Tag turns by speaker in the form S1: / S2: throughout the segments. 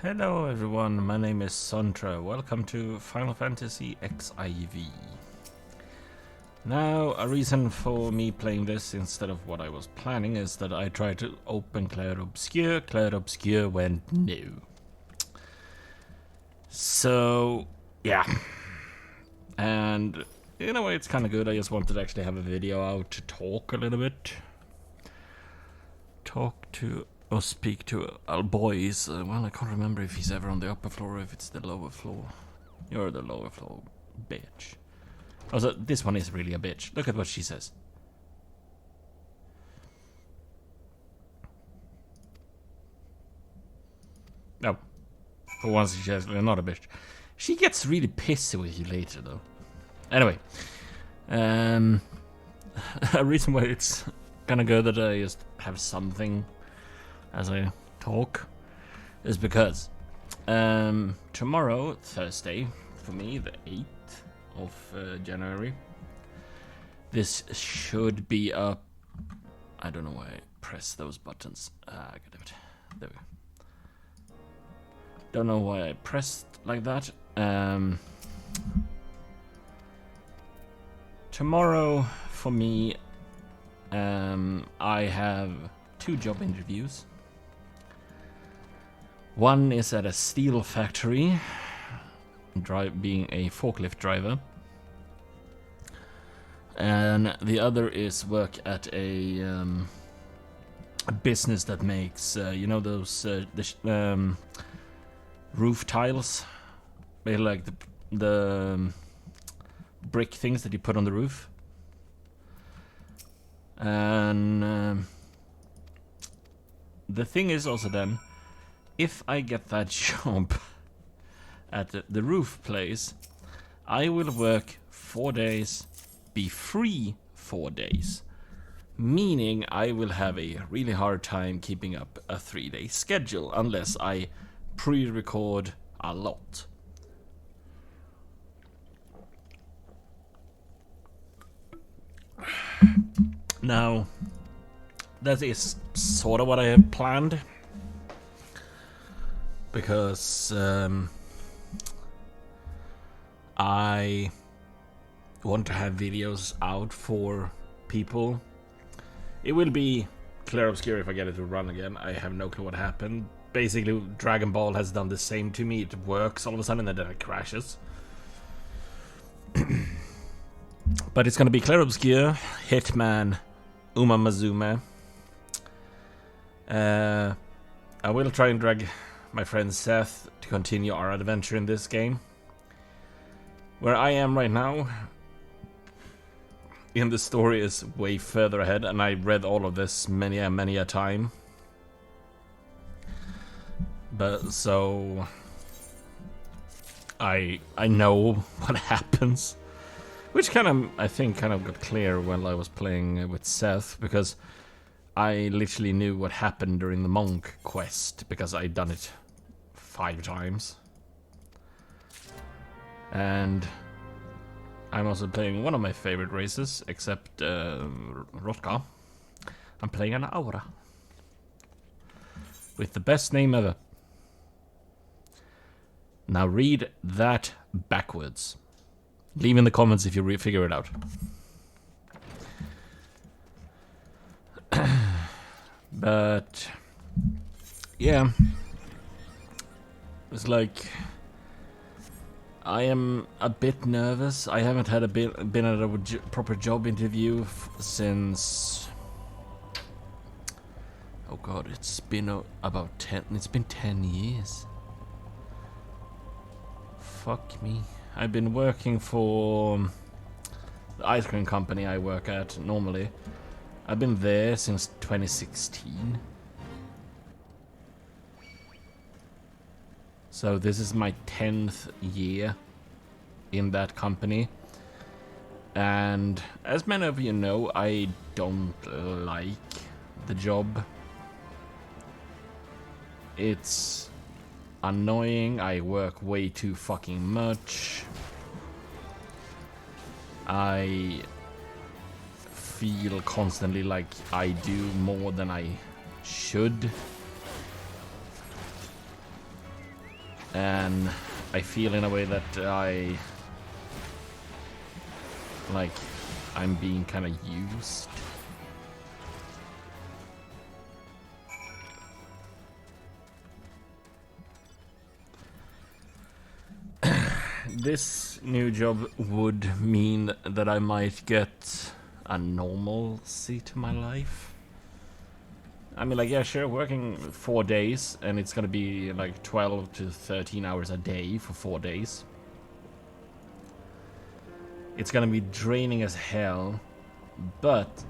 S1: Hello everyone, my name is Xontra. Welcome to Final Fantasy FFXIV. Now, a reason for me playing this instead of what I was planning is that I tried to open Clair Obscur went no. So, yeah. And in a way it's kind of good. I just wanted to actually have a video out to talk a little bit. Or speak to our boys. Well, I can't remember if he's ever on the upper floor or if it's the lower floor. You're the lower floor, bitch. Also, this one is really a bitch. Look at what she says. No. For once, she says not a bitch. She gets really pissy with you later, though. Anyway. A reason why it's kind of good that I just have something as I talk is because tomorrow, Thursday, for me, the 8th of January, this should be up. I don't know why I press those buttons. God damn it. There we go. Don't know why I pressed like that. Tomorrow, for me, I have 2 job interviews. One is at a steel factory, being a forklift driver, and the other is work at a business that makes, you know, those roof tiles, they like the brick things that you put on the roof, and the thing is also then, if I get that job at the roof place, I will work 4 days, be free 4 days. Meaning I will have a really hard time keeping up a 3-day schedule unless I pre-record a lot. Now, that is sort of what I have planned. Because I want to have videos out for people. It will be Clair Obscur if I get it to run again. I have no clue what happened. Basically, Dragon Ball has done the same to me. It works all of a sudden and then it crashes. But it's gonna be Clair Obscur, Hitman, Uma Mazume. I will try and drag my friend Seth to continue our adventure in this game. Where I am right now in the story is way further ahead, and I read all of this many a time. But so I know what happens, which kind of I think kind of got clear when I was playing with Seth, because I literally knew what happened during the monk quest because I'd done it 5 times. And I'm also playing one of my favorite races, except Rotka. I'm playing an Aura. With the best name ever. Now read that backwards. Leave in the comments if you figure it out. But yeah, it's like I am a bit nervous. I haven't had been at a proper job interview since, oh god, it's been about 10. It's been 10 years. Fuck me. I've been working for the ice cream company I work at normally. I've been there since 2016. So this is my 10th year in that company. And as many of you know, I don't like the job. It's annoying. I work way too fucking much. I feel constantly like I do more than I should. And I feel in a way that I'm being kind of used. This new job would mean that I might get a normalcy to my life. I mean, like, yeah, sure, working 4 days, and it's gonna be like 12 to 13 hours a day for 4 days. It's gonna be draining as hell, but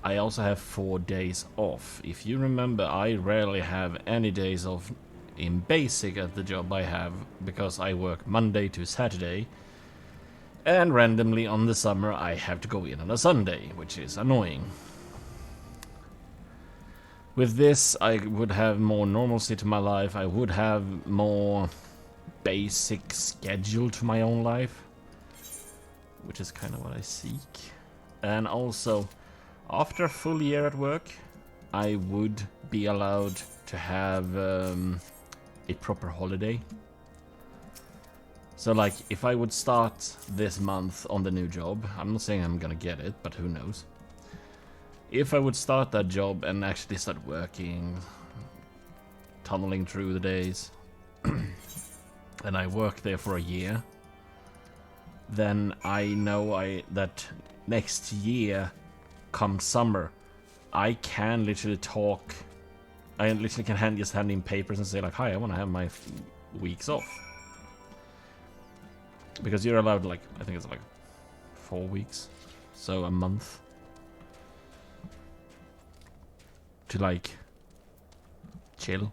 S1: I also have 4 days off. If you remember, I rarely have any days off in basic at the job I have, because I work Monday to Saturday, and randomly on the summer I have to go in on a Sunday, which is annoying. With this, I would have more normalcy to my life. I would have more basic schedule to my own life, which is kind of what I seek. And also, after a full year at work, I would be allowed to have a proper holiday. So, like, if I would start this month on the new job, I'm not saying I'm gonna get it, but who knows. If I would start that job and actually start working, tunneling through the days, and I work there for a year, then I know that next year, come summer, I can literally talk. I literally can just hand in papers and say like, "Hi, I want to have my weeks off," because you're allowed, like, I think it's like 4 weeks, so a month, to like chill.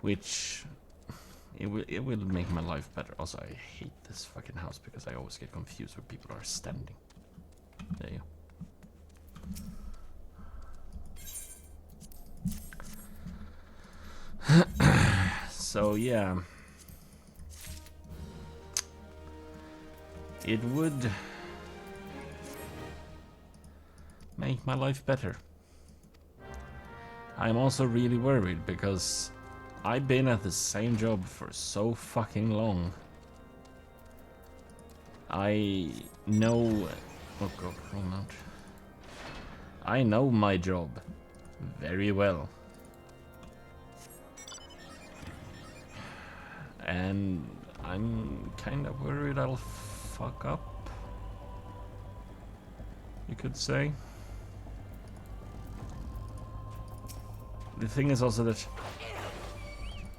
S1: Which it will make my life better. Also, I hate this fucking house because I always get confused where people are standing. There you go. So yeah, it would make my life better. I'm also really worried because I've been at the same job for so fucking long. I know... Oh god, wrong mount. I know my job very well. And I'm kind of worried I'll fuck up, you could say. The thing is also that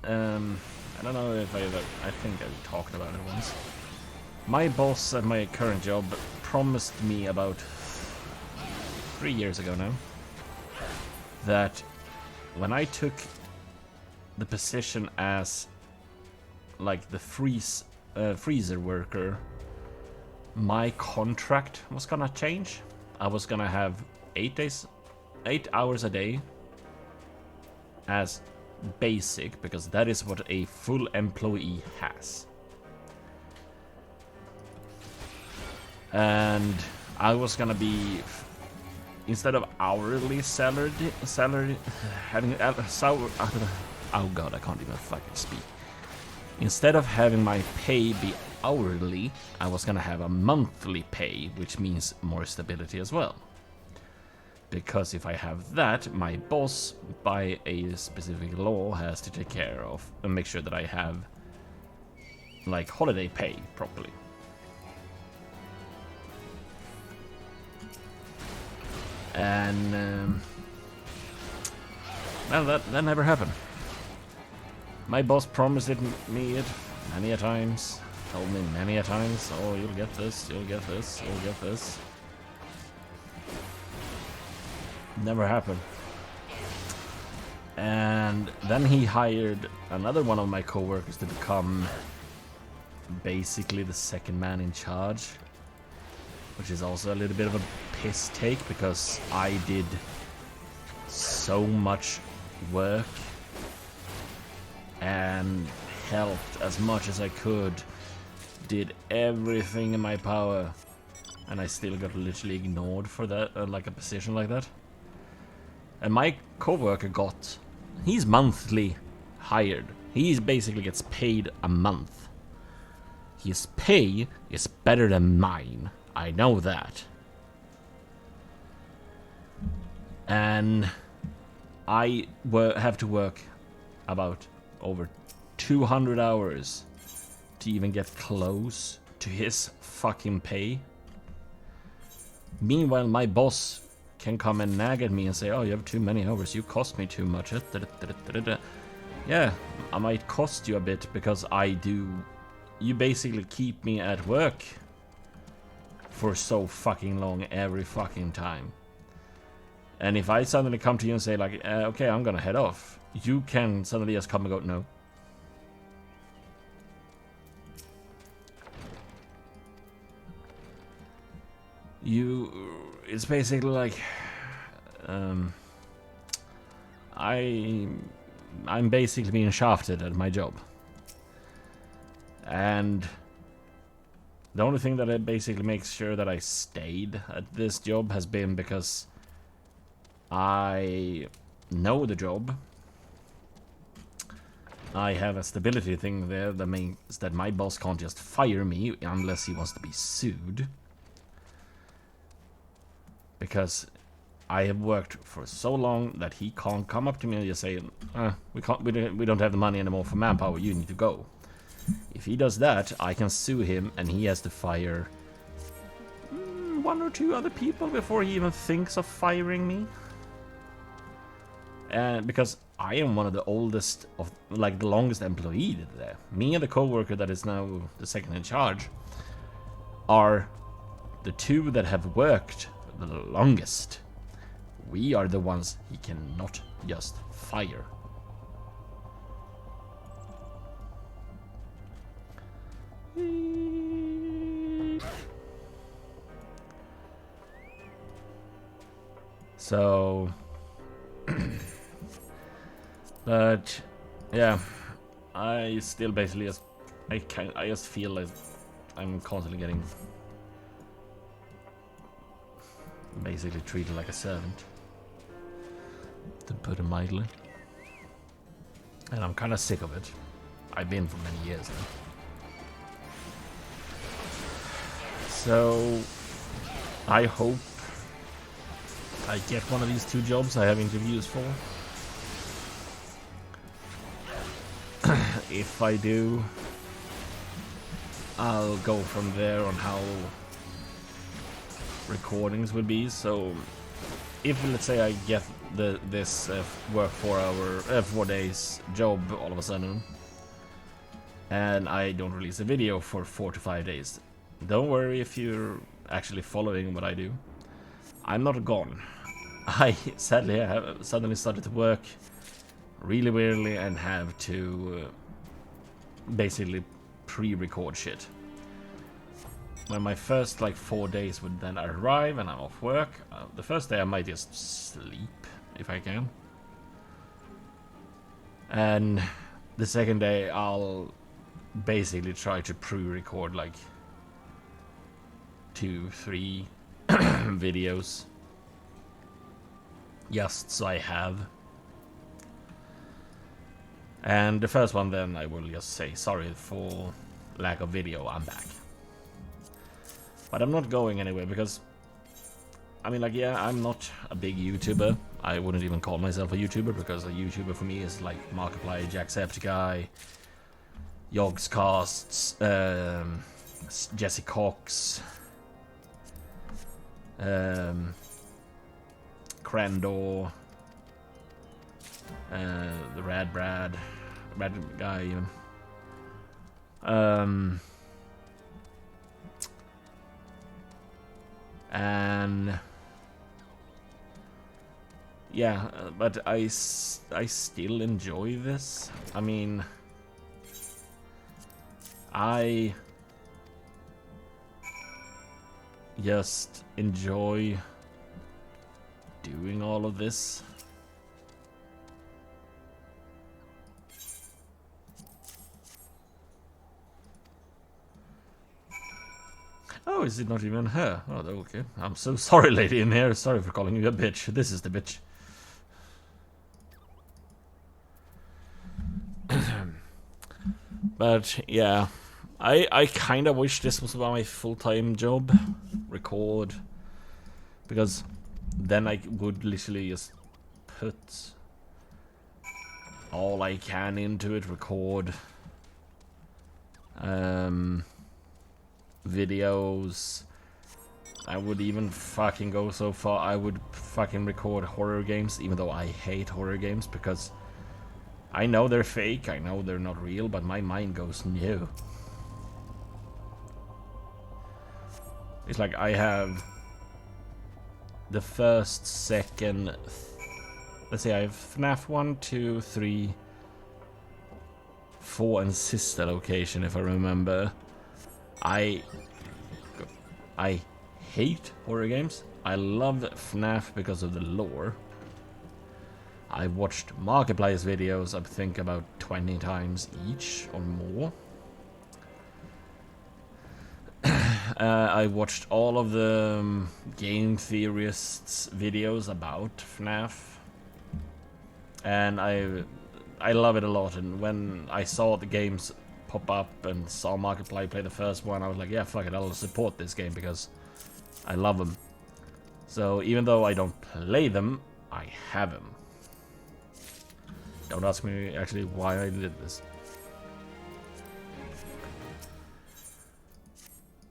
S1: I don't know if I think I talked about it once. My boss at my current job promised me about 3 years ago now that when I took the position as like the freezer worker, my contract was gonna change. I was gonna have 8 hours a day as basic, because that is what a full employee has. And I was gonna be, instead of hourly salary having oh god, I can't even fucking speak. Instead of having my pay be hourly, I was gonna have a monthly pay, which means more stability as well. Because if I have that, my boss, by a specific law, has to take care of and make sure that I have, like, holiday pay properly. And, well, that never happened. My boss promised me it many a times, told me many a times, oh, you'll get this, you'll get this, you'll get this. Never happened. And then he hired another one of my coworkers to become basically the second man in charge, which is also a little bit of a piss take because I did so much work and helped as much as I could, did everything in my power, and I still got literally ignored for that, like a position like that. And my coworker he's monthly hired. He basically gets paid a month. His pay is better than mine. I know that. And I have to work about over 200 hours to even get close to his fucking pay. Meanwhile, my boss can come and nag at me and say, oh, you have too many hours, you cost me too much. Yeah, I might cost you a bit because you basically keep me at work for so fucking long every fucking time. And if I suddenly come to you and say like, okay, I'm gonna head off, you can suddenly just come and go, no. It's basically like, I'm basically being shafted at my job. And the only thing that basically makes sure that I stayed at this job has been because I know the job. I have a stability thing there that means that my boss can't just fire me unless he wants to be sued. Because I have worked for so long that he can't come up to me and just say, we don't have the money anymore for manpower, you need to go. If he does that, I can sue him and he has to fire one or two other people before he even thinks of firing me. And because I am one of the oldest of, like, the longest employee there. Me and the co-worker that is now the second in charge are the two that have worked the longest. We are the ones he cannot just fire. So but yeah, I still basically just I just feel like I'm constantly getting basically treated like a servant, to put it mildly. And I'm kind of sick of it. I've been for many years now. So I hope I get one of these two jobs I have interviews for. If I do, I'll go from there on how recordings would be. So if, let's say, I get this work 4 days job all of a sudden, and I don't release a video for 4 to 5 days, don't worry if you're actually following what I do. I'm not gone. I sadly have suddenly started to work really weirdly and have to basically pre-record shit. When my first like 4 days would then arrive and I'm off work, the first day I might just sleep if I can. And the second day I'll basically try to pre-record like 2-3 videos. Just so I have. And the first one then I will just say sorry for lack of video, I'm back. But I'm not going anywhere because, I mean, like, yeah, I'm not a big YouTuber. I wouldn't even call myself a YouTuber because a YouTuber for me is like Markiplier, Jacksepticeye, Yogscasts, Jesse Cox, Crandor, the Rad guy even. And yeah, but I still enjoy this. I mean, I just enjoy doing all of this. Oh, is it not even her? Oh, okay. I'm so sorry, lady in here. Sorry for calling you a bitch. This is the bitch. But yeah, I kind of wish this was my full-time job, record, because then I would literally just put all I can into it, record videos. I would even fucking go so far, I would fucking record horror games, even though I hate horror games, because I know they're fake, I know they're not real, but my mind goes, no. It's like I have the first, second, let's say I have FNAF 1, 2, 3, 4 and sister location, if I remember. I hate horror games. I love FNAF because of the lore. I've watched Markiplier's videos, I think about 20 times each or more. I watched all of the game theorists' videos about FNAF. And I love it a lot, and when I saw the games pop up and saw Markiplier play the first one, I was like, yeah, fuck it, I'll support this game because I love them. So even though I don't play them, I have them. Don't ask me actually why I did this.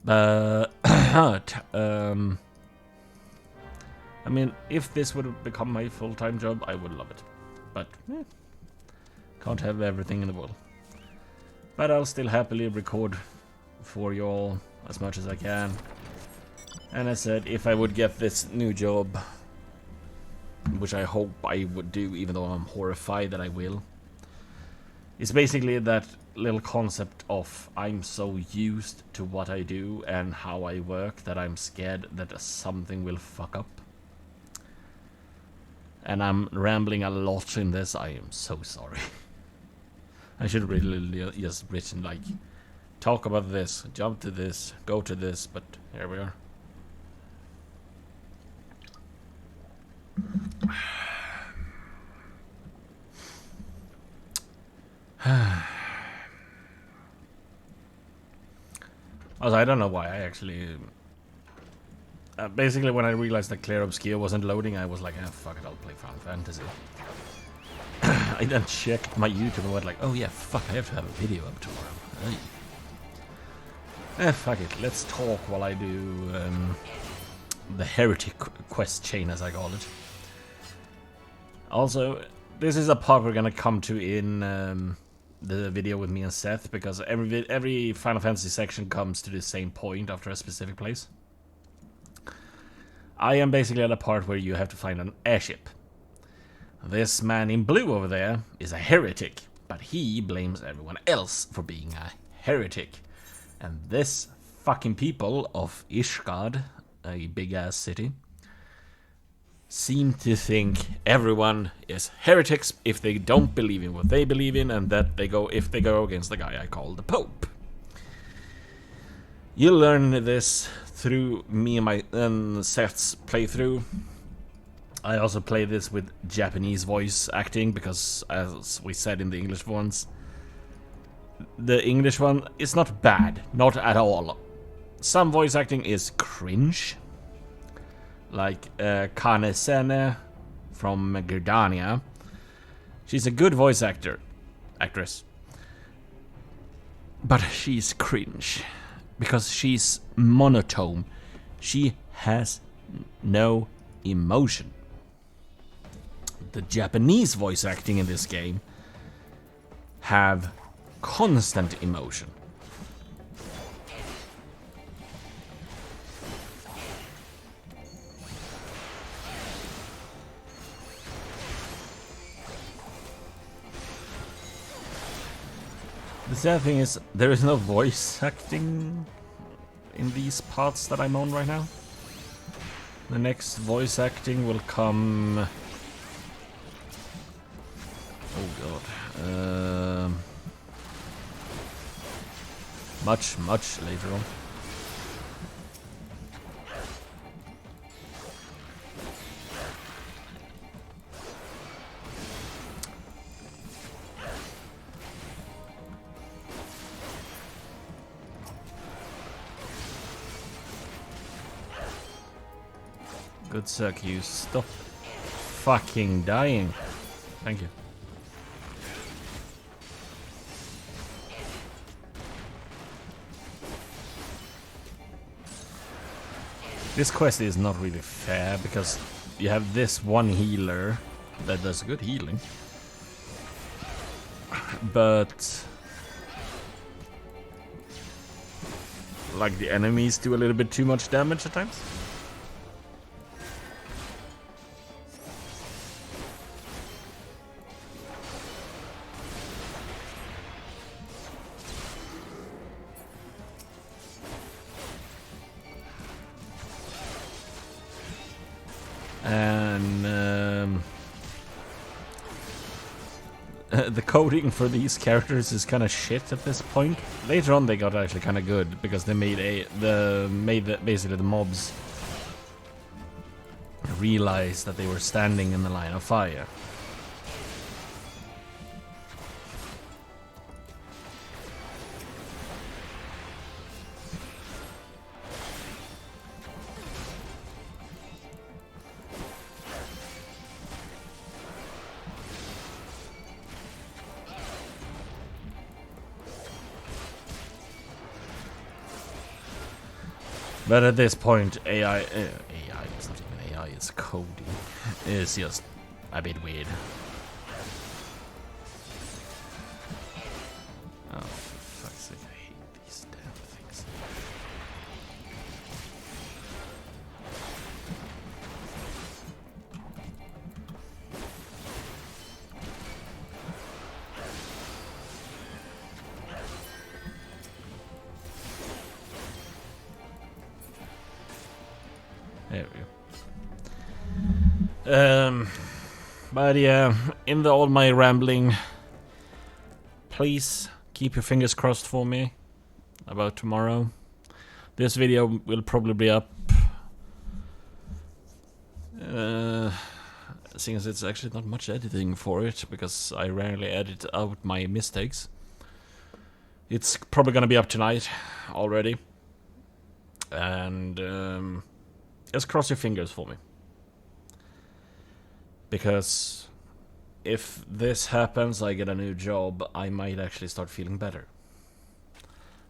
S1: But I mean, if this would have become my full-time job, I would love it. But can't have everything in the world. But I'll still happily record for you all as much as I can. And I said, if I would get this new job, which I hope I would do, even though I'm horrified that I will, it's basically that little concept of I'm so used to what I do and how I work that I'm scared that something will fuck up. And I'm rambling a lot in this, I am so sorry. I should have really just written like, talk about this, jump to this, go to this, but here we are. Also, I don't know why I actually... basically, when I realized that Clear Obscure wasn't loading, I was like, ah, fuck it, I'll play Final Fantasy. I then checked my YouTube and went like, oh yeah, fuck, I have to have a video up tomorrow. Fuck it, let's talk while I do the Heretic quest chain, as I call it. Also, this is a part we're gonna come to in the video with me and Seth, because every Final Fantasy section comes to the same point after a specific place. I am basically at a part where you have to find an airship. This man in blue over there is a heretic, but he blames everyone else for being a heretic. And this fucking people of Ishgard, a big-ass city, seem to think everyone is heretics if they don't believe in what they believe in, and that if they go against the guy I call the Pope. You'll learn this through me and Seth's playthrough. I also play this with Japanese voice acting because, as we said in the English ones, the English one is not bad, not at all. Some voice acting is cringe, like Kane Sene from Gridania. She's a good voice actress, but she's cringe because she's monotone. She has no emotion. The Japanese voice acting in this game have constant emotion. The sad thing is, there is no voice acting in these parts that I'm on right now. The next voice acting will come... oh god. Much later on. Good suck, you stop fucking dying. Thank you. This quest is not really fair because you have this one healer that does good healing. But like the enemies do a little bit too much damage at times. And the coding for these characters is kind of shit at this point. Later on, they got actually kind of good because they made basically the mobs realize that they were standing in the line of fire. But at this point, AI, it's not even AI, it's coding. It's just a bit weird. Oh, for fuck's sake, I hate these damn things. There we go. But yeah, in all my rambling, please keep your fingers crossed for me about tomorrow. This video will probably be up, seeing as it's actually not much editing for it, because I rarely edit out my mistakes. It's probably gonna be up tonight already. And just cross your fingers for me. Because if this happens, I get a new job, I might actually start feeling better.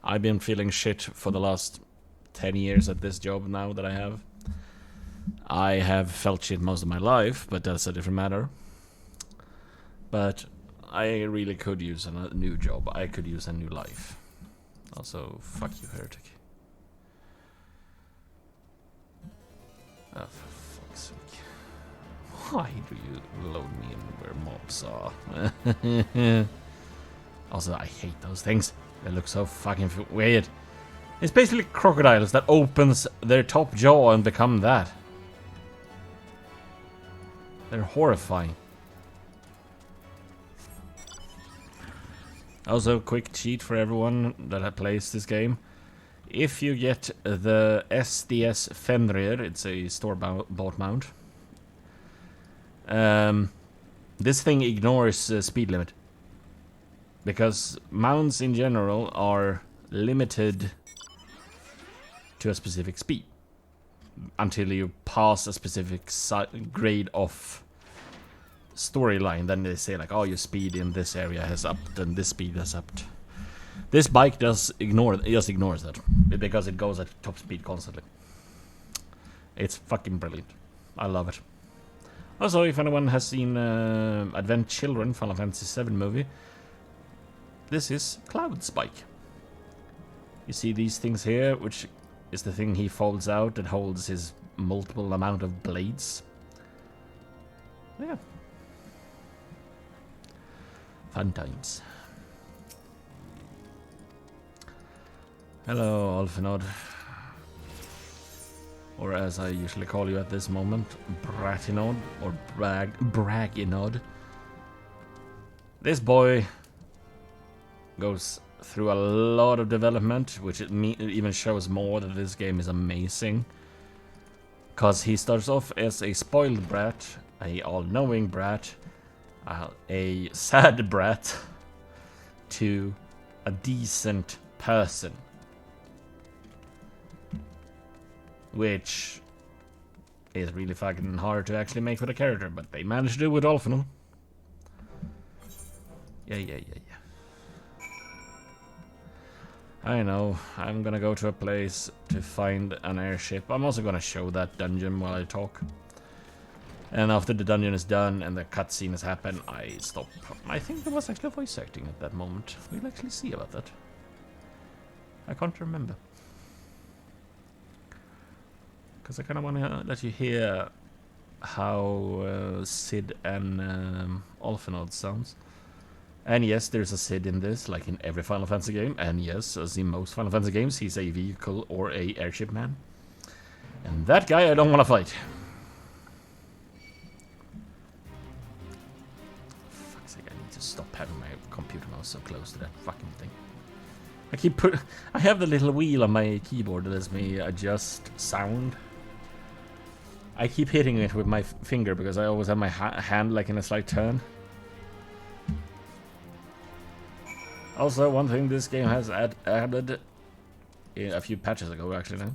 S1: I've been feeling shit for the last 10 years at this job now that I have. I have felt shit most of my life, but that's a different matter. But I really could use a new job. I could use a new life. Also, fuck you, heretic. Oh, for fuck's sake. Why do you load me in where mobs are? Also, I hate those things. They look so fucking weird. It's basically crocodiles that opens their top jaw and become that. They're horrifying. Also, quick cheat for everyone that plays this game. If you get the SDS Fenrir, it's a store-bought mount. This thing ignores speed limit. Because mounts in general are limited to a specific speed. Until you pass a specific grade of storyline. Then they say like, oh, your speed in this area has upped and this speed has upped. This bike just ignores that. Because it goes at top speed constantly. It's fucking brilliant. I love it. Also, if anyone has seen Advent Children, Final Fantasy VII movie, this is Cloud's bike. You see these things here, which is the thing he folds out that holds his multiple amount of blades. Yeah. Fun times. Hello, Alfinod. Or as I usually call you at this moment, Bratinod, or Braginod. This boy goes through a lot of development, which it even shows more that this game is amazing. Because he starts off as a spoiled brat, a all-knowing brat, a sad brat, to a decent person. is really fucking hard to actually make with a character, but they managed to do it with Olfenal. Yeah. I know, I'm gonna go to a place to find an airship. I'm also gonna show that dungeon while I talk. And after the dungeon is done and the cutscene has happened, I stop. I think there was actually voice acting at that moment. We'll actually see about that. I can't remember. Because I kind of want to let you hear how Sid and Olfenod sounds. And yes, there's a Sid in this, like in every Final Fantasy game. And yes, as in most Final Fantasy games, he's a vehicle or a airship man. And that guy I don't want to fight. Fuck's sake, I need to stop having my computer mouse so close to that fucking thing. I have the little wheel on my keyboard that lets me adjust sound. I keep hitting it with my finger because I always have my hand like in a slight turn. Also, one thing this game has added a few patches ago, actually, now,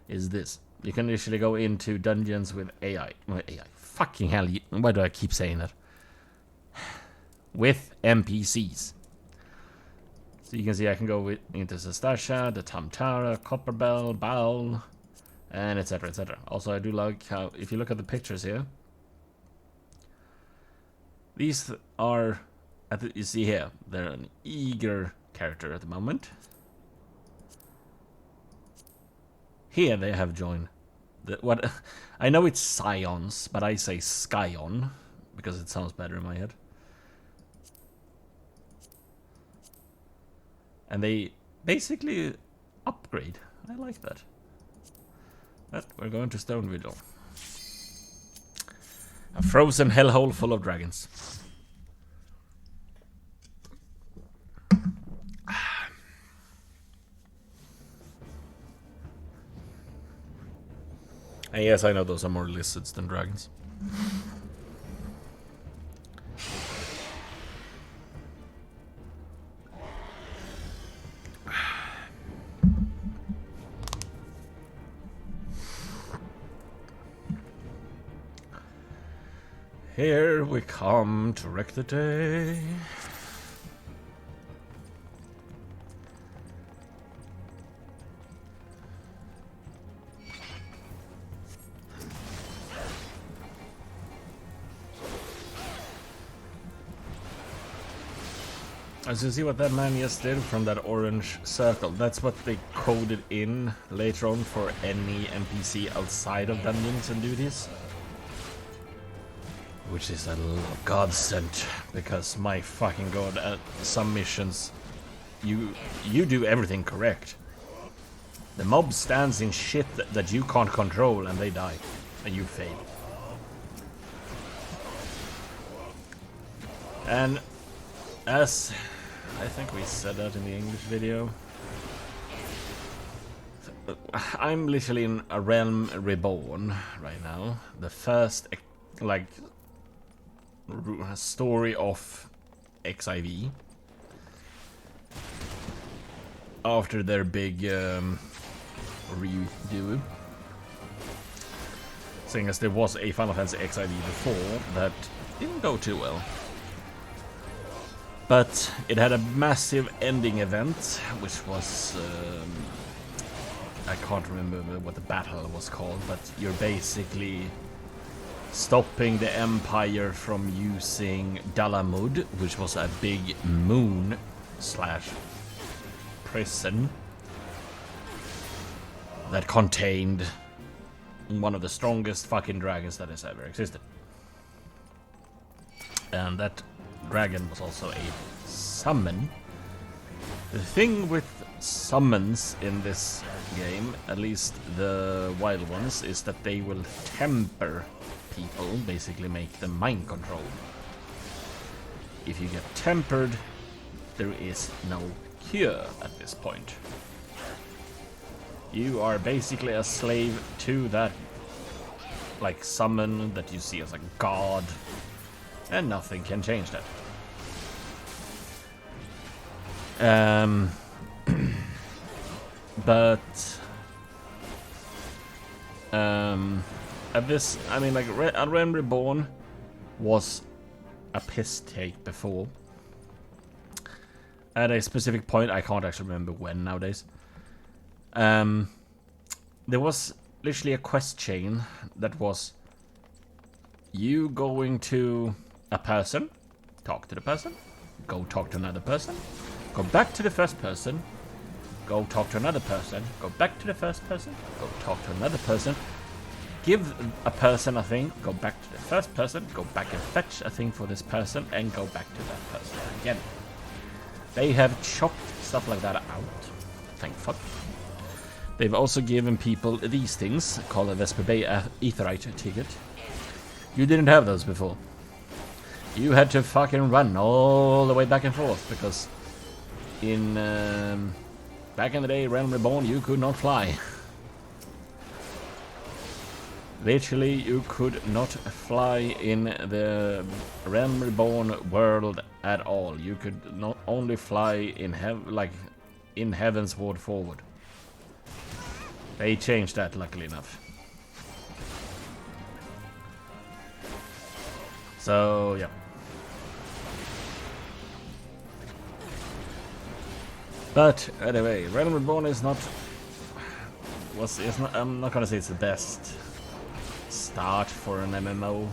S1: is this. You can usually go into dungeons with AI. AI. Fucking hell, why do I keep saying that? With NPCs. So you can see I can go into Sestasha, the Tamtara, Copperbell, Baal, and etc, etc. Also, I do like how, if you look at the pictures here, these are... you see here, they're an eager character at the moment. Here they have joined. What I know it's Scions, but I say Skyon because it sounds better in my head. And they basically upgrade. I like that. But we're going to Stoneville. A frozen hellhole full of dragons. And yes, I know those are more lizards than dragons. Here we come to wreck the day. As you see what that man just did from that orange circle, that's what they coded in later on for any NPC outside of dungeons and duties. Which is a godsend, because my fucking god, at some missions, you do everything correct. The mob stands in shit that you can't control and they die, and you fail. And as I think we said that in the English video, I'm literally in a realm reborn right now. The first, like, story of FFXIV after their big redo. Seeing as there was a Final Fantasy FFXIV before that didn't go too well. But it had a massive ending event, which was... I can't remember what the battle was called, but you're basically stopping the Empire from using Dalamud, which was a big moon / prison that contained one of the strongest fucking dragons that has ever existed. And that dragon was also a summon. The thing with summons in this game, at least the wild ones, is that they will temper people, basically make them mind controlled. If you get tempered, there is no cure at this point. You are basically a slave to that, like, summon that you see as a god, and nothing can change that. But At this, I mean, like, Realm Reborn was a piss take before. At a specific point, I can't actually remember when nowadays. There was literally a quest chain that was you going to a person, talk to the person, go talk to another person, go back to the first person, go talk to another person, go back to the first person, go talk to another person, give a person a thing, go back to the first person, go back and fetch a thing for this person, and go back to that person again. They have chopped stuff like that out. Thank fuck. They've also given people these things, called a Vesper Bay Aetherite ticket. You didn't have those before. You had to fucking run all the way back and forth, because in back in the day, Realm Reborn, you could not fly. Literally, you could not fly in the Realm Reborn world at all. You could not only fly in Heaven's Ward forward. They changed that, luckily enough. So yeah. But anyway, Realm Reborn is not. I'm not gonna say it's the best start for an MMO.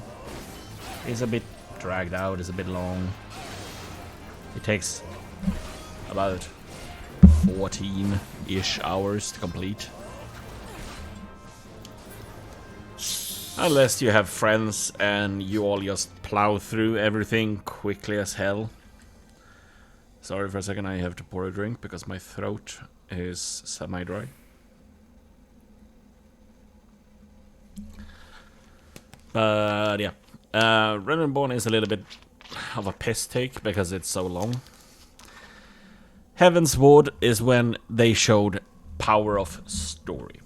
S1: It's a bit dragged out, it's a bit long. It takes about 14-ish hours to complete. Unless you have friends and you all just plow through everything quickly as hell. Sorry for a second, I have to pour a drink because my throat is semi-dry. But yeah, Realm Reborn is a little bit of a piss take because it's so long. Heaven's Ward is when they showed power of story.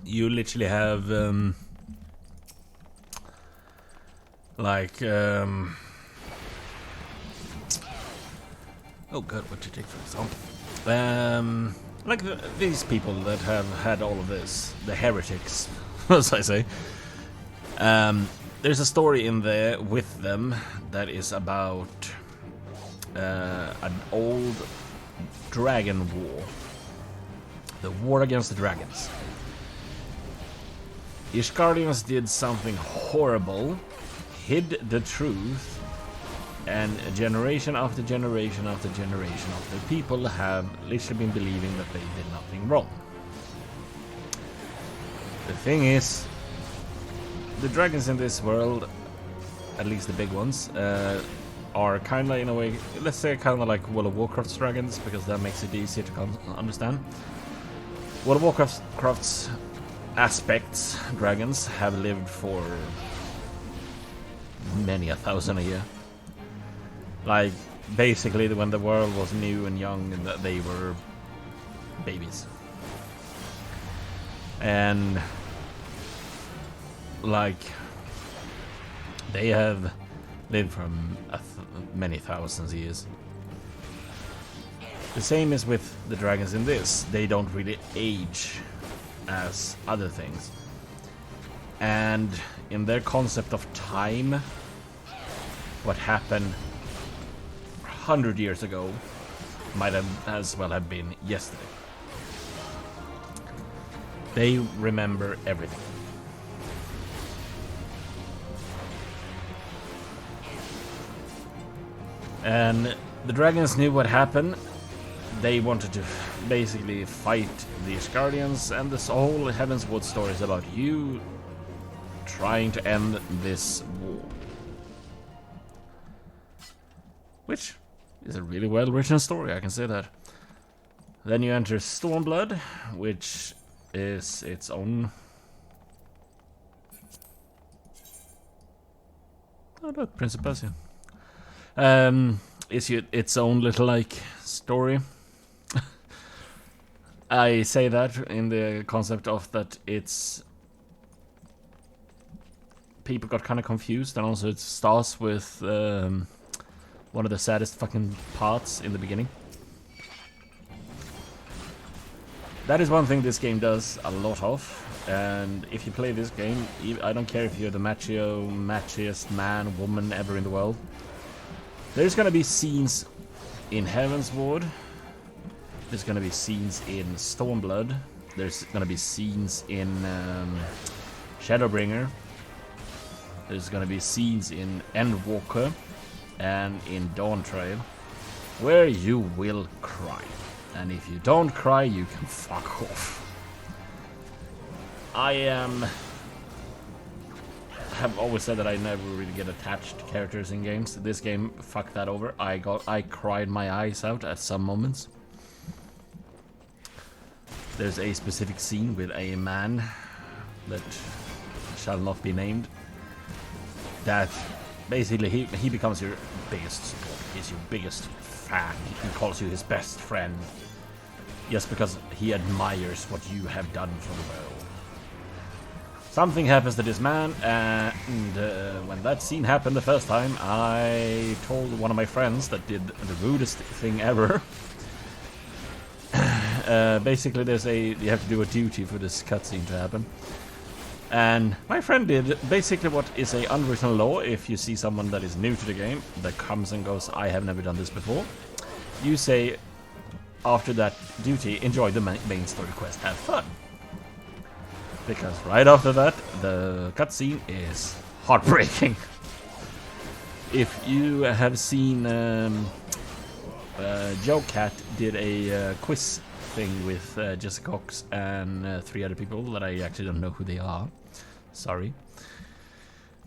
S1: You literally have oh god, what to take for example? Like these people that have had all of this, the heretics, as I say. There's a story in there with them that is about an old dragon war. The war against the dragons. Ishgardians did something horrible, hid the truth, and generation after generation after generation of the people have literally been believing that they did nothing wrong. The thing is, the dragons in this world, at least the big ones, are kinda in a way, let's say kinda like World of Warcraft's dragons, because that makes it easier to understand. World of Warcraft's aspects, dragons, have lived for many a thousand a year. Like, basically when the world was new and young and they were babies. And like, they have lived for many thousands of years. The same is with the dragons in this. They don't really age as other things. And in their concept of time, what happened 100 years ago might have as well have been yesterday. They remember everything. And the dragons knew what happened. They wanted to basically fight the Ishgardians, and this whole Heaven's Ward story is about you trying to end this war. Which is a really well written story, I can say that. Then you enter Stormblood, which is its own... Oh look, Prince of Persia. It's its own little like story. I say that in the concept of that it's... People got kind of confused, and also it starts with one of the saddest fucking parts in the beginning. That is one thing this game does a lot of, and if you play this game, I don't care if you're the machiest man, woman ever in the world, there's gonna be scenes in Heavensward, there's gonna be scenes in Stormblood, there's gonna be scenes in Shadowbringer, there's gonna be scenes in Endwalker, and in TrackTribe, where you will cry. And if you don't cry, you can fuck off. I have always said that I never really get attached to characters in games. This game fucked that over. I cried my eyes out at some moments. There's a specific scene with a man that shall not be named, that basically he becomes your biggest support. He's your biggest fan. He calls you his best friend just because he admires what you have done for the world. Something happens to this man, and when that scene happened the first time, I told one of my friends that did the rudest thing ever. Basically, you have to do a duty for this cutscene to happen. And my friend did basically what is a unwritten law. If you see someone that is new to the game that comes and goes, I have never done this before, you say after that duty, enjoy the main story quest, have fun. Because right after that, the cutscene is heartbreaking. If you have seen Joe Cat did a quiz thing with Jessica Cox and 3 other people that I actually don't know who they are. Sorry.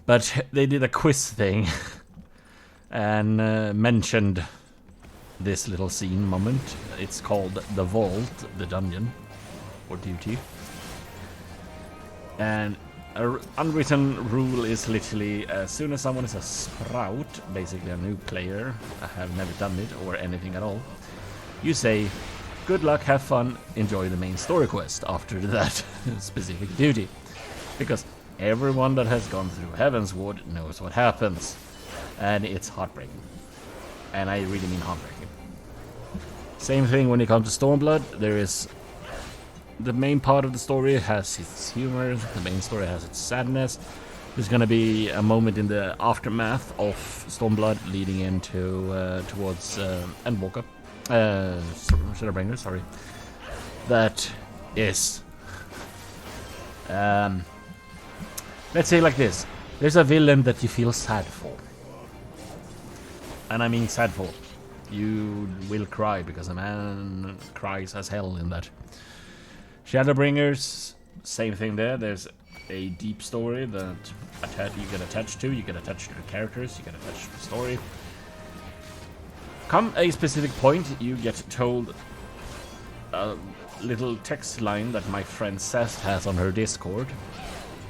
S1: But they did a quiz thing and mentioned this little scene moment. It's called The Vault, the dungeon, or duty. And an unwritten rule is literally, as soon as someone is a sprout, basically a new player, I have never done it or anything at all, you say, good luck, have fun, enjoy the main story quest after that specific duty. Because everyone that has gone through Heavensward knows what happens. And it's heartbreaking. And I really mean heartbreaking. Same thing when it comes to Stormblood. There is... the main part of the story has its humor, the main story has its sadness. There's gonna be a moment in the aftermath of Stormblood leading into towards Endwalker. Shadowbringer, sorry. That is... let's say it like this. There's a villain that you feel sad for. And I mean sad for. You will cry because a man cries as hell in that. Shadowbringers, same thing there. There's a deep story that you get attached to. You get attached to the characters. You get attached to the story. Come a specific point, you get told a little text line that my friend Seth has on her Discord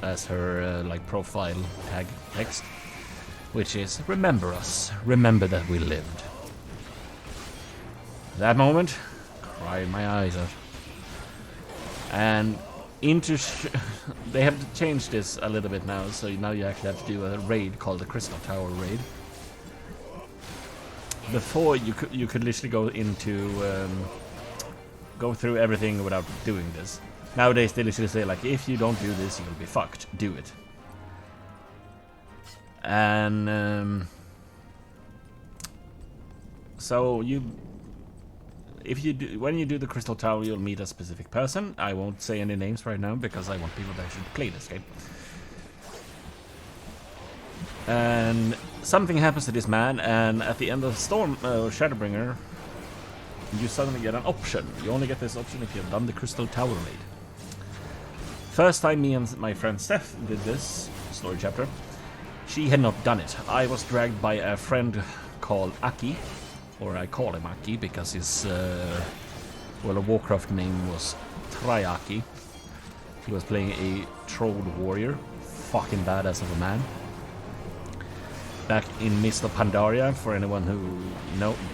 S1: as her like profile tag text, which is "Remember us. Remember that we lived." That moment, cried my eyes out. And they have changed this a little bit now, so now you actually have to do a raid called the Crystal Tower raid. Before you could literally go into go through everything without doing this. Nowadays they literally say like, if you don't do this, you'll be fucked. Do it. And so when you do the Crystal Tower, you'll meet a specific person. I won't say any names right now because I want people to actually play this game. And something happens to this man, and at the end of Shadowbringer, you suddenly get an option. You only get this option if you've done the Crystal Tower raid. First time me and my friend Steph did this story chapter, she had not done it. I was dragged by a friend called Aki. Or I call him Aki because his World of Warcraft name was Triaki. He was playing a troll warrior, fucking badass of a man. Back in Mist of Pandaria, for anyone who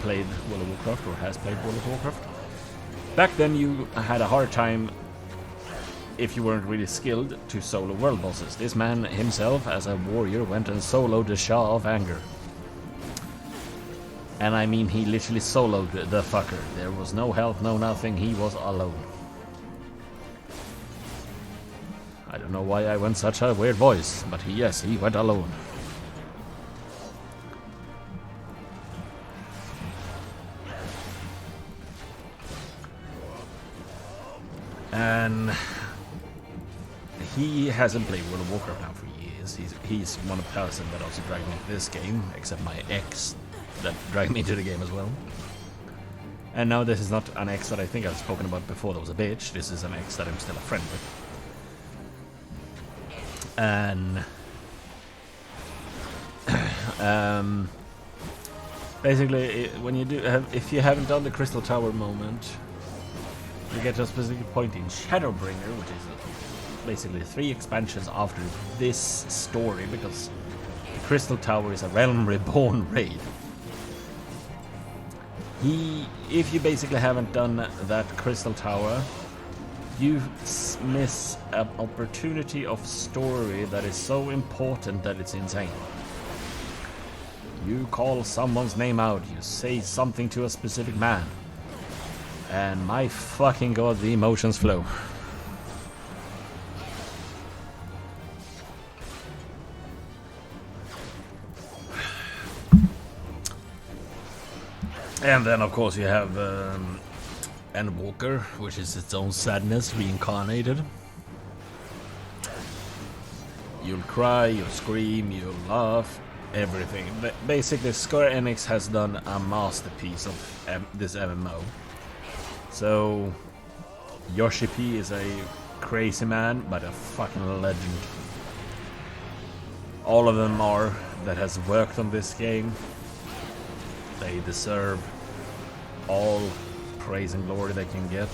S1: played World of Warcraft or has played World of Warcraft. Back then you had a hard time, if you weren't really skilled, to solo world bosses. This man himself, as a warrior, went and soloed the Shah of Anger. And I mean, he literally soloed the fucker. There was no help, no nothing, he was alone. don't know why I went such a weird voice, but yes, he went alone. And he hasn't played World of Warcraft now for years. He's one person that also dragged me into this game, except my ex that dragged me into the game as well. And now this is not an ex that I think I've spoken about before that was a bitch. This is an ex that I'm still a friend with. And basically, when you do, if you haven't done the Crystal Tower moment, you get to a specific point in Shadowbringer, which is basically 3 expansions after this story, because the Crystal Tower is a Realm Reborn raid. If you basically haven't done that Crystal Tower, you miss an opportunity of story that is so important that it's insane. You call someone's name out, you say something to a specific man, and my fucking god, the emotions flow. And then of course you have Endwalker, which is its own sadness reincarnated. You'll cry, you'll scream, you'll laugh, everything. But basically Square Enix has done a masterpiece of this MMO. So Yoshi P is a crazy man, but a fucking legend. All of them are that has worked on this game. They deserve all praise and glory they can get.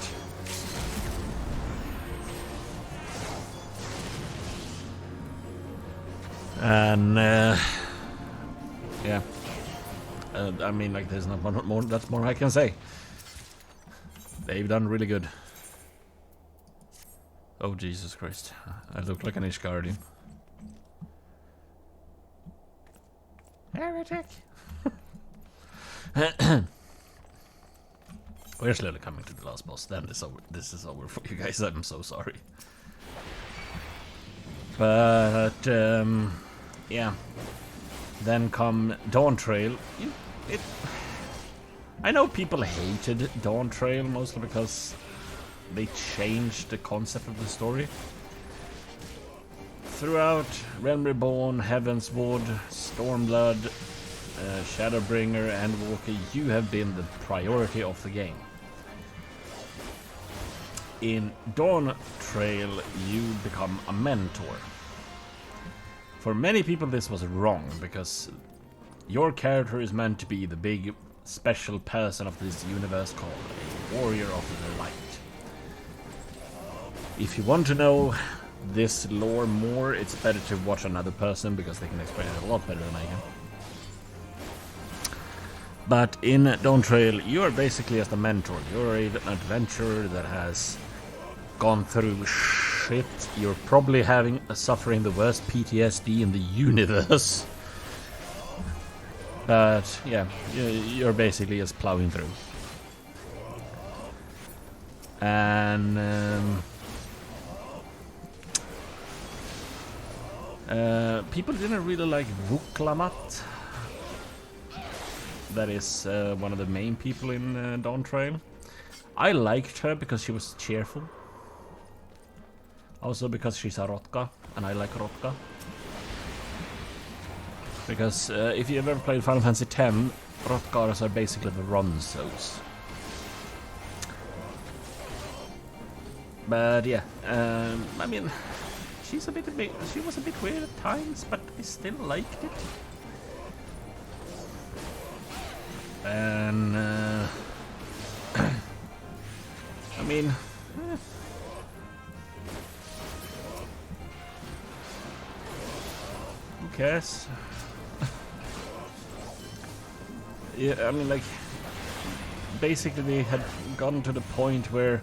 S1: And yeah, I mean, like, there's not more. That's more I can say. They've done really good. Oh Jesus Christ! I look like an Ishgardian. Heretic. We're slowly coming to the last boss. Then this is over for you guys. I'm so sorry. But yeah. Then come Dawn Trail. I know people hated Dawn Trail mostly because they changed the concept of the story. Throughout Realm Reborn, Heavenswood, Stormblood, Shadowbringer, and Walker, you have been the priority of the game. In Dawn Trail, you become a mentor. For many people this was wrong, because your character is meant to be the big special person of this universe called a Warrior of the Light. If you want to know this lore more, it's better to watch another person, because they can explain it a lot better than I can. But in Dawn Trail, you are basically just a mentor. You're an adventurer that has gone through shit. You're probably suffering the worst PTSD in the universe. But yeah, you're basically just plowing through. And people didn't really like Vuklamat. That is one of the main people in Dawn Trail. I liked her because she was cheerful. Also because she's a Rotka, and I like Rotka. Because if you've ever played Final Fantasy X, Rotkars are basically the Ronzos. But yeah, I mean, she was a bit weird at times, but I still liked it. And I mean, who cares? Yeah, I mean, like, basically they had gotten to the point where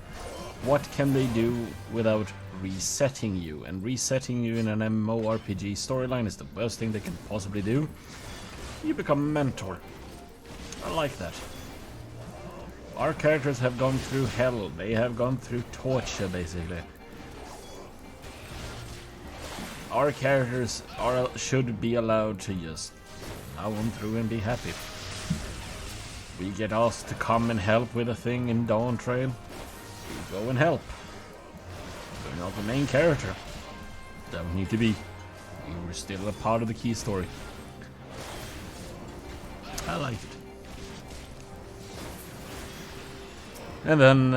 S1: what can they do without resetting you? And resetting you in an MMORPG storyline is the worst thing they can possibly do. You become a mentor. I like that. Our characters have gone through hell. They have gone through torture, basically. our characters should be allowed to just now on through and be happy. We get asked to come and help with a thing in Dawn Trail. We go and help. We're not the main character. Don't need to be. We were still a part of the key story. I liked it. And then,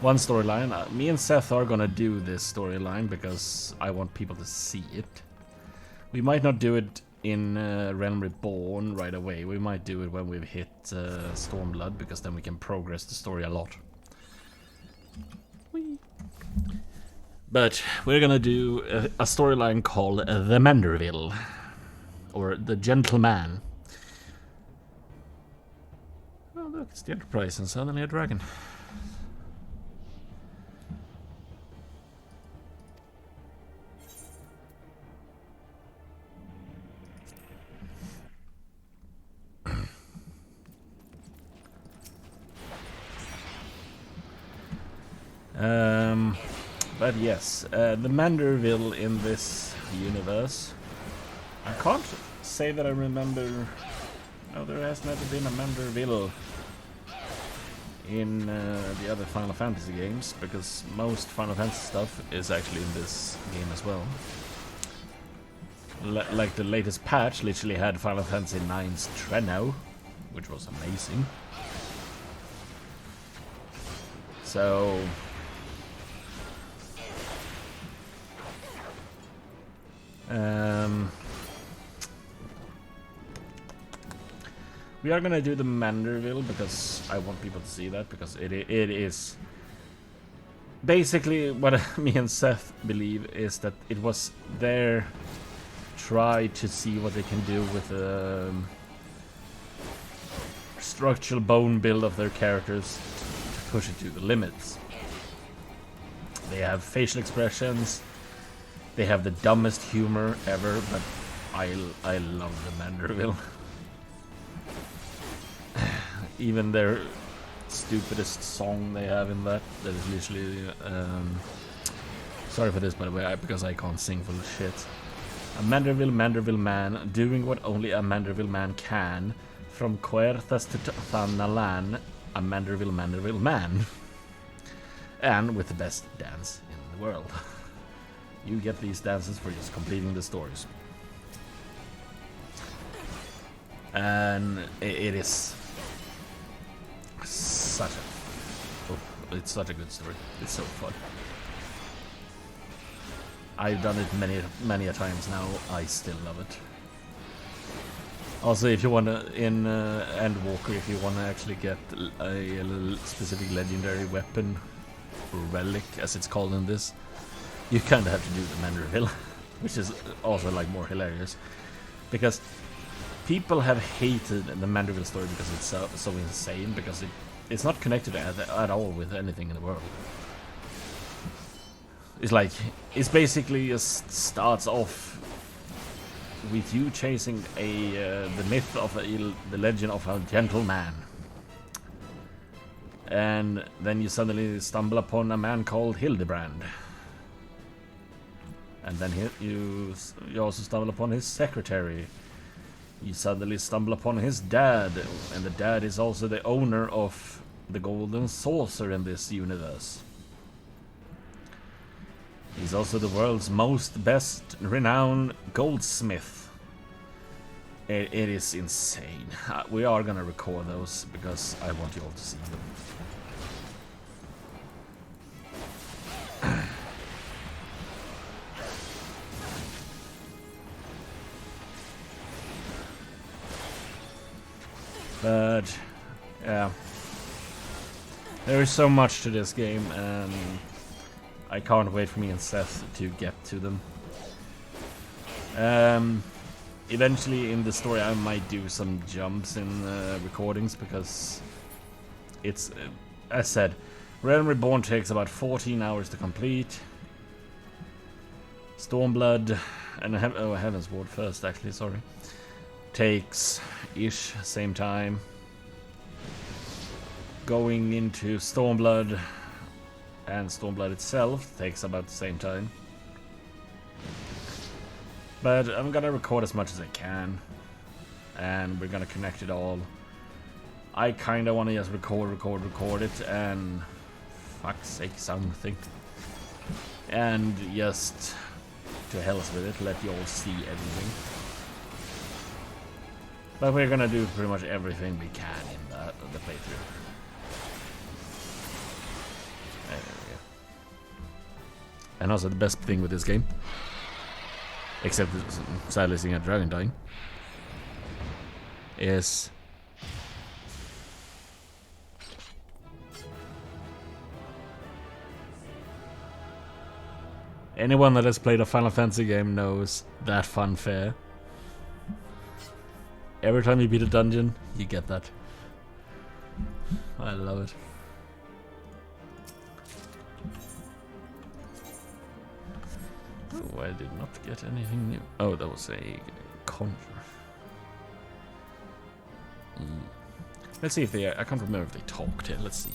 S1: one storyline. Me and Seth are gonna do this storyline because I want people to see it. We might not do it in Realm Reborn right away. We might do it when we've hit Stormblood, because then we can progress the story a lot. Whee. But we're gonna do a storyline called The Manderville, or The Gentleman. Oh look, it's the Enterprise and suddenly a dragon. But yes, the Manderville in this universe. I can't say that I remember. No, there has never been a Manderville in the other Final Fantasy games, because most Final Fantasy stuff is actually in this game as well. Like the latest patch literally had Final Fantasy IX's Treno, which was amazing. So we are gonna do the Manderville because I want people to see that, because it is basically what me and Seth believe is that it was their try to see what they can do with the structural bone build of their characters to push it to the limits. They have facial expressions. They have the dumbest humor ever, but I love the Manderville. Even their stupidest song they have in that is literally sorry for this, by the way, because I can't sing full of shit. A Manderville man, doing what only a Manderville man can. From Querthas to Thanalan, a Manderville man. And with the best dance in the world. You get these dances for just completing the stories. And it is such a... it's such a good story. It's so fun. I've done it many a times now. I still love it. Also, if you want to, in Endwalker, if you want to actually get a specific legendary weapon, or relic, as it's called in this, you kind of have to do the Manderville, which is also like more hilarious, because people have hated the Manderville story because it's so insane, because it's not connected at all with anything in the world. It's like, it's basically just starts off with you chasing the myth of the legend of a gentleman, and then you suddenly stumble upon a man called Hildebrand, and then you also stumble upon his secretary. You suddenly stumble upon his dad, and the dad is also the owner of the Golden Saucer in this universe. He's also the world's best renowned goldsmith. It is insane. We are gonna record those because I want you all to see them. But yeah, there is so much to this game, and I can't wait for me and Seth to get to them. Eventually in the story I might do some jumps in recordings, because it's, as said, Realm Reborn takes about 14 hours to complete. Stormblood and Heaven's Ward first, actually, sorry, takes ish same time. Going into Stormblood and Stormblood itself takes about the same time. But I'm gonna record as much as I can, and we're gonna connect it all. I kinda wanna just record it, and fuck's sake, something. And just to hells with it, let you all see everything. But we're gonna do pretty much everything we can in the playthrough. There we go. And also the best thing with this game, except sadly seeing a dragon dying, is anyone that has played a Final Fantasy game knows that funfair. Every time you beat a dungeon, you get that. I love it. Oh, I did not get anything new. Oh, that was a Xontra. Let's see if they... I can't remember if they talked here. Let's see.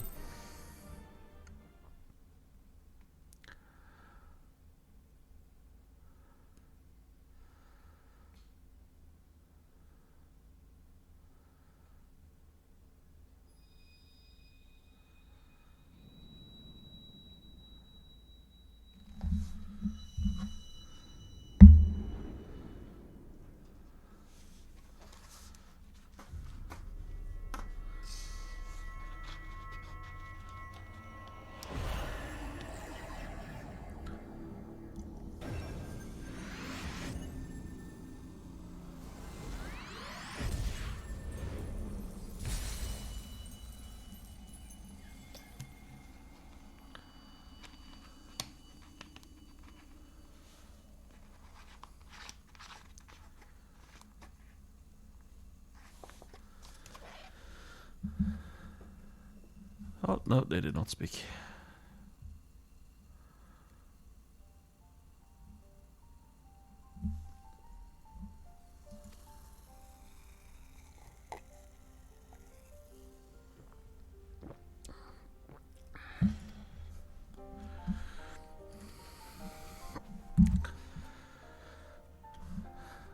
S1: Oh, no, they did not speak.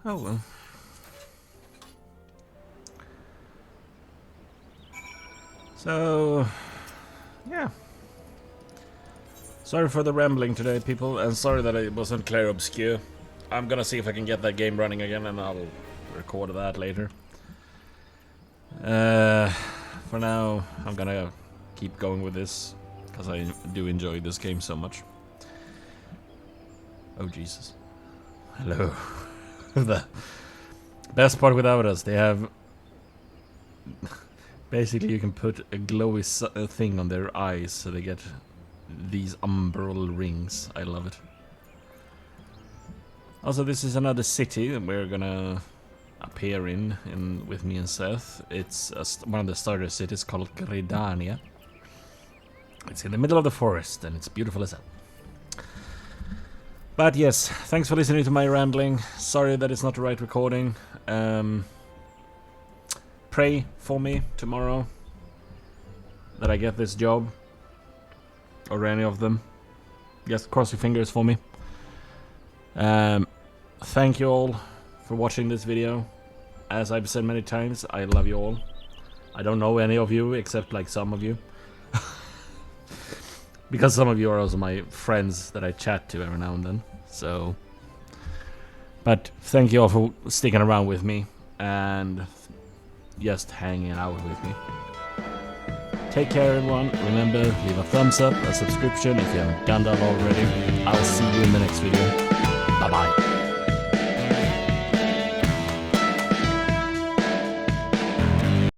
S1: Oh well. So, yeah. Sorry for the rambling today, people, and sorry that it wasn't clear obscure. I'm gonna see if I can get that game running again, and I'll record that later. For now, I'm gonna keep going with this, because I do enjoy this game so much. Oh, Jesus. Hello. The best part with Auras, they have... Basically, you can put a glowy thing on their eyes, so they get these umbral rings. I love it. Also, this is another city that we're gonna appear in with me and Seth. It's one of the starter cities called Gridania. It's in the middle of the forest, and it's beautiful as hell. But yes, thanks for listening to my rambling. Sorry that it's not the right recording. Pray for me tomorrow that I get this job, or any of them. Just cross your fingers for me. Thank you all for watching this video. As I've said many times, I love you all. I don't know any of you except like some of you. Because some of you are also my friends that I chat to every now and then. So, but thank you all for sticking around with me and just hanging out with me. Take care, everyone. Remember, leave a thumbs up, a subscription if you haven't done that already. I'll see you in the next video. Bye bye.